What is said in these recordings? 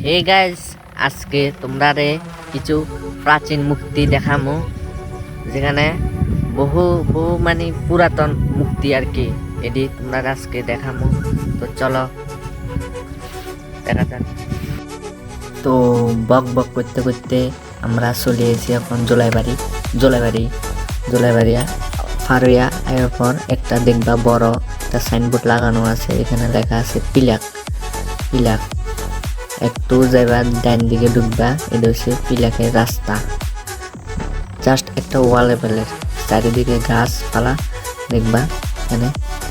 Hey guys, আজকে তোমরারে কিছু প্রাচীন মূর্তি দেখামু, যেখানে বহু বহু মানে পুরাতন মূর্তি আর কি। এটি তোমরা আজকে দেখামু। তো চলো দেখা যাক। তো বক বক করতে করতে আমরা চলে এসেছি এখন জোলাইবাড়িয়া ফারুয়া। এরপর একটা দেখবা বড় একটা সাইনবোর্ড লাগানো আছে, এখানে লেখা আছে পিলাক পিলাক। একটু যাইবা ডাইন দিকে ঢুকবা, এটা হচ্ছে পিলাকের রাস্তা। জাস্ট একটা ওয়াল লেভেলের, চারিদিকে গাছপালা দেখবা। এখানে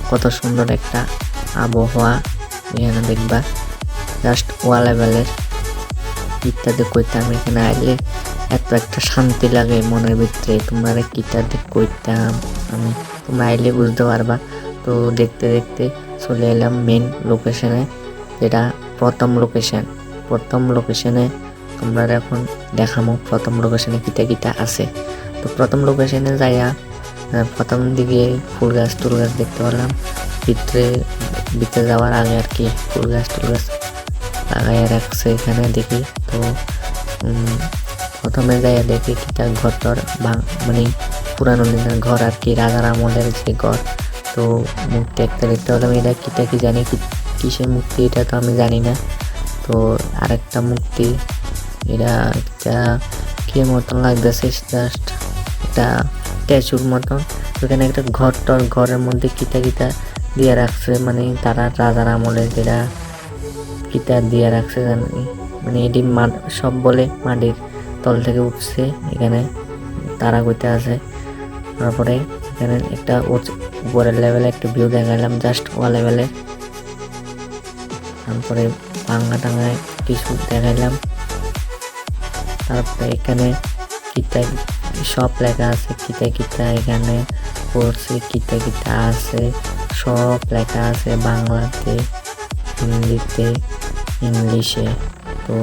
কত সুন্দর একটা আবহাওয়া এখানে দেখবা, জাস্ট ওয়াল লেভেলের। ইত্যাদি কইতাম এখানে আইলে এত একটা শান্তি লাগে মনের ভিতরে। তোমরা ইত্যাদি কইতাম আমি, তোমরা আইলে বুঝতে পারবা। তো দেখতে দেখতে চলে এলাম মেন লোকেশনে, যেটা প্রথম লোকেশনে তোমরা এখন দেখামো প্রথম লোকেশনে কিতা কিতা আছে। তো প্রথম লোকেশনে যাইয়া প্রথম দিকে ফুল গাছ টুল গাছ দেখতে পারলাম। ভিতরে যাওয়ার আগে আর কি ফুল গাছ টুল গাছ লাগাইয়া রাখছে এখানে দেখি। তো প্রথমে যাইয়া দেখি কিতা ঘরটার মানে পুরানো দিনের ঘর আর কি, রাজার আমলের যে ঘর। তো মূর্তি একটা দেখতে পেলাম, এটা কিতা কি জানি কিসের মূর্তি এটা তো আমি জানি না। তো আরেকটা মূর্তি, এটা একটা কি মতন লাগতেছে, জাস্ট একটা স্ট্যাচুর মতন। ওখানে একটা ঘরের মধ্যে কিতা কিতা দিয়ে রাখছে, মানে তারা রাজার আমলে যেটা কিতা দিয়ে রাখছে জানি। মানে এটি সব বলে মাটির তল থেকে উঠছে, এখানে তারা কইতে আছে। তারপরে এখানে একটা উপরের লেভেলে একটা ভিউ দেখালাম, জাস্ট ও লেভেলে। তারপরে ভাঙ্গা টাঙ্গায় কিছু দেখাইলাম। তারপরে এখানে কিতা সব লেখা আছে, কিতা এখানে পড়ছে, কিতা আছে সব লেখা আছে বাংলাতে, হিন্দিতে, ইংলিশে। তো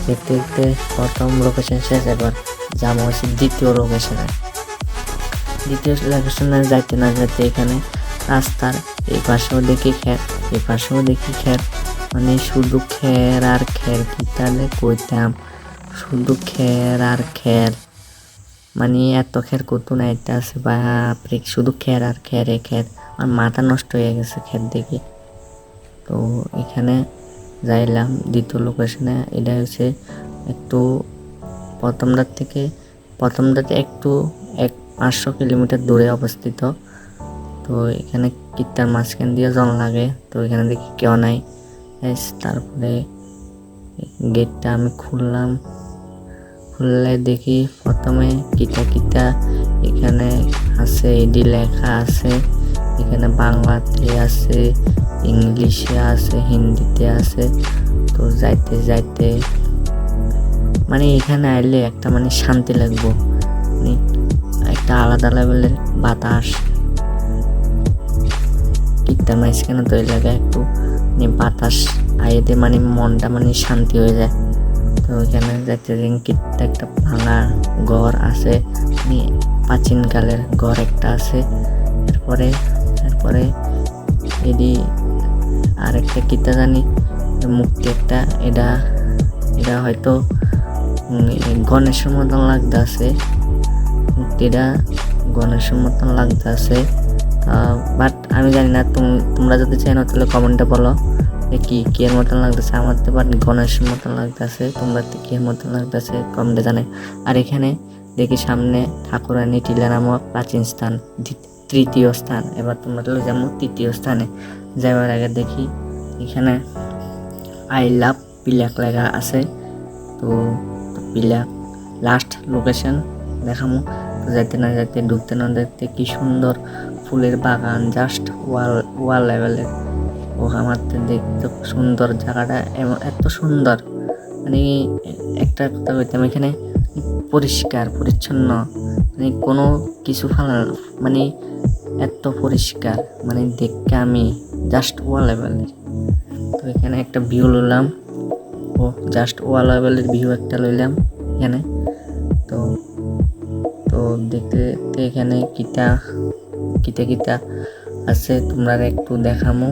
দেখতে দেখতে প্রথম লোকেশন শেষ, এবার যাবো হচ্ছে দ্বিতীয় লোকেশনে যাইতে না যাইতে এখানে রাস্তার এই পাশেও দেখি খের, মানে শুধু খের আর খের। কিতালে কইতাম শুধু খের আর খের, মানে এত খের কত না এটা আছে বাপরে, শুধু খের আর খের। আর মাথা নষ্ট হয়ে গেছে খের দেখে। তো এখানে যাইলাম দ্বিতীয় লোকেশনে, এটা হচ্ছে একটু প্রথমটাতে একটু 500 কিলোমিটার দূরে অবস্থিত। তো এখানে কিত্তার মাঝখান দিয়ে জল লাগে, তো এখানে দেখি কেউ নাই। তারপরে গেটটা আমি খুললে দেখি প্রথমে কিতা এখানে আছে, এডি লেখা আছে। এখানে বাংলাতে আছে, ইংলিশে আছে, হিন্দিতে আছে। তো যাইতে মানে এখানে আইলে একটা মানে শান্তি লাগবো, মানে একটা আলাদা লেভেলের বাতাস। কিত্তার মাঝখানে তো এই জায়গায় একটু মানে বাতাস আইতে মানে মনটা মানে শান্তি হয়ে যায়। তো এখানে যাইতে কিত্তা একটা ভাঙা ঘর আছে, মানে প্রাচীনকালের ঘর একটা আছে। তারপরে এডি আরেকটা কিতা জানি মূর্তি একটা, এটা হয়তো গণেশের মতন লাগতেছে, মূর্তিটা গণেশের মতন লাগতেছে। বাট আমি জানি না, তোমরা যদি চাই না তাহলে কমেন্টে বলো কি এর মতন লাগতেছে। আমার তো বাট গণেশের মতন লাগতেছে, তোমরা কি এর মতন লাগতেছে কমেন্টে জানাই। আর এখানে দেখি সামনে ঠাকুরানী টিলা নামক প্রাচীন স্থান, তৃতীয় স্থান। এবার তোমরা চলে যাবো তৃতীয় স্থানে। যাওয়ার আগে দেখি এখানে আই লাভ পিলাক লেখা আছে। তো পিলাক লাস্ট লোকেশন দেখামো। তো যাইতে না যাইতে ঢুকতে না দেখতে কি সুন্দর ফুলের বাগান, জাস্ট ওয়াল লেভেলের। ও আমার দেখতে সুন্দর জায়গাটা, এত সুন্দর, মানে একটা কথা বলতাম, এখানে পরিষ্কার পরিচ্ছন্ন, মানে কোনো কিছু মানে এত পরিষ্কার, মানে দেখতে আমি জাস্ট ওয়াল লেভেলের। তো এখানে একটা ভিউ লইলাম, ও জাস্ট ওয়াল লেভেলের ভিউ একটা লইলাম এখানে। তো দেখতে দেখতে এখানে কিতা আছে তোমরা একটু দেখামো।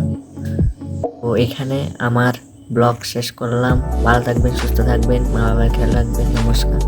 তো এখানে আমার ব্লগ শেষ করলাম। ভালো থাকবেন, সুস্থ থাকবেন, মা বাবার খেয়াল রাখবেন। নমস্কার।